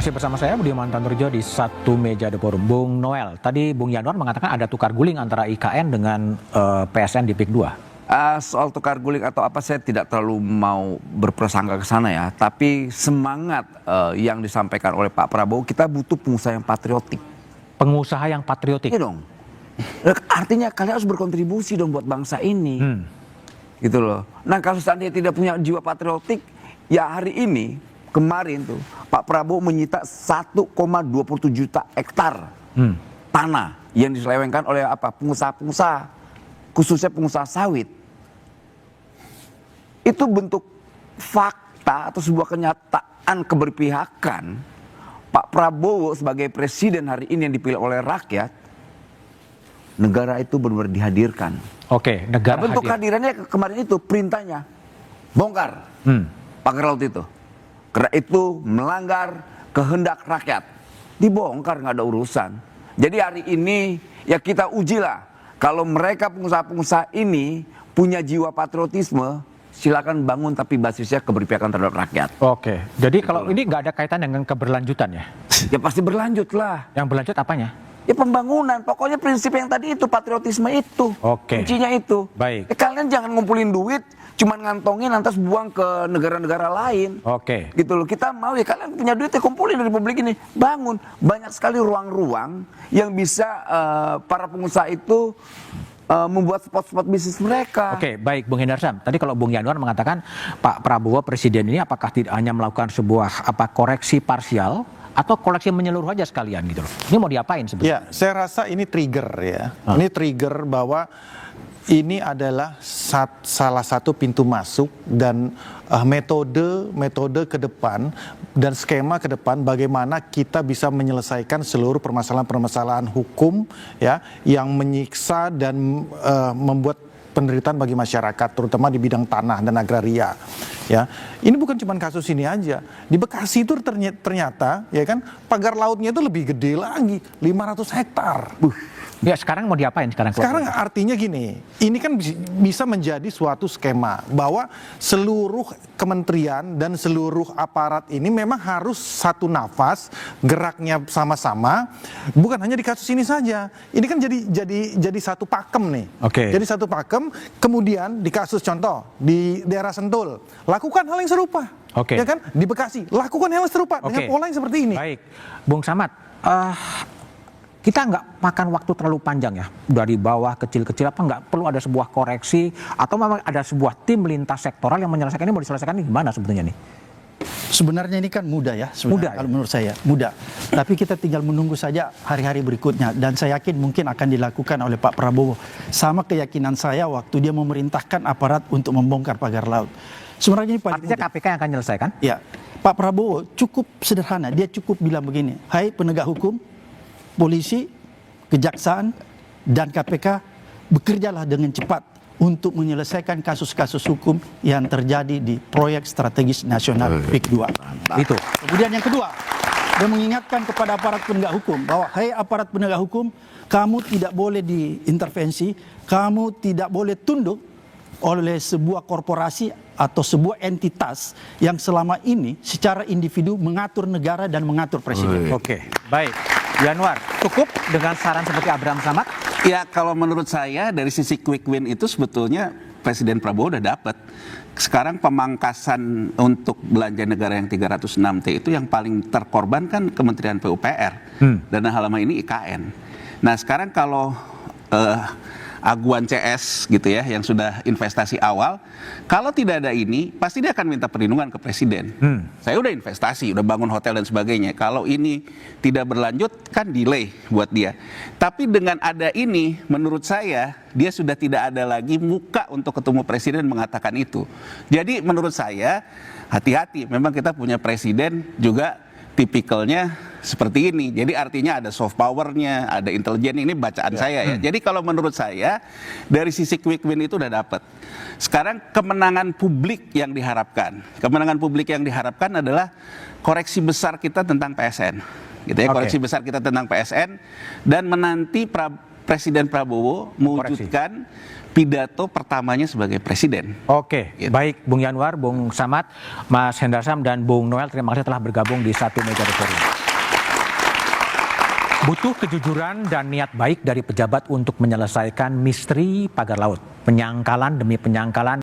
Masih bersama saya Budiman Tanurjo di satu meja The Forum. Bung Noel, tadi Bung Yanuar mengatakan ada tukar guling antara IKN dengan PSN di PIK 2. Soal tukar guling atau apa saya tidak terlalu mau berprasangka ke sana ya. Tapi semangat yang disampaikan oleh Pak Prabowo, kita butuh pengusaha yang patriotik. Pengusaha yang patriotik? Iya dong. Artinya kalian harus berkontribusi dong buat bangsa ini. Gitu loh. Nah kalau seandainya tidak punya jiwa patriotik, ya hari ini, kemarin tuh Pak Prabowo menyita 1,27 juta hektar tanah yang diselewengkan oleh pengusaha-pengusaha, khususnya pengusaha sawit. Itu bentuk fakta atau sebuah kenyataan keberpihakan Pak Prabowo sebagai presiden hari ini yang dipilih oleh rakyat. Negara itu benar-benar dihadirkan. Oke, negara bentuk hadir. kehadirannya kemarin itu perintahnya bongkar pagar laut itu. Karena itu melanggar kehendak rakyat. Dibongkar, nggak ada urusan. Jadi hari ini ya kita ujilah. Kalau mereka pengusaha-pengusaha ini punya jiwa patriotisme, silakan bangun tapi basisnya keberpihakan terhadap rakyat. Oke, jadi kalau ini nggak ada kaitan dengan keberlanjutan ya? Ya pasti berlanjut lah. Yang berlanjut apanya? Ya pembangunan, pokoknya prinsip yang tadi itu, patriotisme itu. Oke. Kuncinya itu. Baik. Kalian jangan ngumpulin duit, cuman ngantongin lantas buang ke negara-negara lain. Oke. Gitu loh, kita mau ya kalian punya duit ya kumpulin di Republik ini. Bangun, banyak sekali ruang-ruang yang bisa para pengusaha itu membuat spot-spot bisnis mereka. Oke, baik Bung Hendarsam. Tadi kalau Bung Yanuar mengatakan Pak Prabowo presiden ini apakah tidak hanya melakukan sebuah koreksi parsial atau koleksi menyeluruh aja sekalian gitu loh. Ini mau diapain sebetulnya? Ya, saya rasa ini trigger ya. Ini trigger bahwa ini adalah salah satu pintu masuk dan metode ke depan dan skema ke depan bagaimana kita bisa menyelesaikan seluruh permasalahan-permasalahan hukum ya yang menyiksa dan membuat penderitaan bagi masyarakat terutama di bidang tanah dan agraria ya. Ini bukan cuma kasus ini aja. Di Bekasi itu ternyata ya kan pagar lautnya itu lebih gede lagi, 500 hektar. Ya sekarang mau diapain sekarang? Sekarang artinya gini, ini kan bisa menjadi suatu skema bahwa seluruh kementerian dan seluruh aparat ini memang harus satu nafas, geraknya sama-sama, bukan hanya di kasus ini saja. Ini kan jadi satu pakem nih. Oke. Jadi satu pakem, kemudian di kasus contoh di daerah Sentul, lakukan hal yang serupa. Oke. Ya kan? Di Bekasi, lakukan hal yang serupa dengan pola yang seperti ini. Baik, Bung Samad. Kita nggak makan waktu terlalu panjang ya, dari bawah kecil-kecil apa nggak perlu ada sebuah koreksi atau memang ada sebuah tim lintas sektoral yang menyelesaikan ini, mau diselesaikan ini gimana sebetulnya nih? Sebenarnya ini kan mudah ya, mudah, kalau menurut saya mudah. Tapi kita tinggal menunggu saja hari-hari berikutnya dan saya yakin mungkin akan dilakukan oleh Pak Prabowo. Sama keyakinan saya waktu dia memerintahkan aparat untuk membongkar pagar laut. Sebenarnya ini paling artinya mudah. KPK yang akan menyelesaikan? Ya, Pak Prabowo cukup sederhana, dia cukup bilang begini, hai penegak hukum, polisi, kejaksaan, dan KPK bekerjalah dengan cepat untuk menyelesaikan kasus-kasus hukum yang terjadi di proyek strategis nasional PIK 2. Itu. Kemudian yang kedua, dia mengingatkan kepada aparat penegak hukum bahwa hai aparat penegak hukum, kamu tidak boleh diintervensi, kamu tidak boleh tunduk oleh sebuah korporasi atau sebuah entitas yang selama ini secara individu mengatur negara dan mengatur presiden. Oke, baik. Yanuar, cukup dengan saran seperti Abraham Samad? Ya kalau menurut saya dari sisi quick win itu sebetulnya Presiden Prabowo udah dapat. Sekarang pemangkasan untuk belanja negara yang 306T itu yang paling terkorbankan Kementerian PUPR. Dan halaman ini IKN. Nah sekarang kalau aguan CS gitu ya yang sudah investasi awal, kalau tidak ada ini pasti dia akan minta perlindungan ke presiden. Saya udah investasi, udah bangun hotel dan sebagainya. Kalau ini tidak berlanjut kan delay buat dia. Tapi dengan ada ini menurut saya dia sudah tidak ada lagi muka untuk ketemu presiden mengatakan itu. Jadi menurut saya hati-hati, memang kita punya presiden juga tipikalnya seperti ini. Jadi artinya ada soft powernya, ada intelijen, ini bacaan saya ya. Jadi kalau menurut saya dari sisi quick win itu udah dapat. Sekarang kemenangan publik yang diharapkan. Kemenangan publik yang diharapkan adalah koreksi besar kita tentang PSN. Gitu ya, koreksi besar kita tentang PSN dan menanti Presiden Prabowo mewujudkan pidato pertamanya sebagai presiden. Oke, Gitu. baik Bung Yanwar, Bung Samad, Mas Hendra Sam, dan Bung Noel, terima kasih telah bergabung di Satu Meja The Forum. Butuh kejujuran dan niat baik dari pejabat untuk menyelesaikan misteri pagar laut. Penyangkalan demi penyangkalan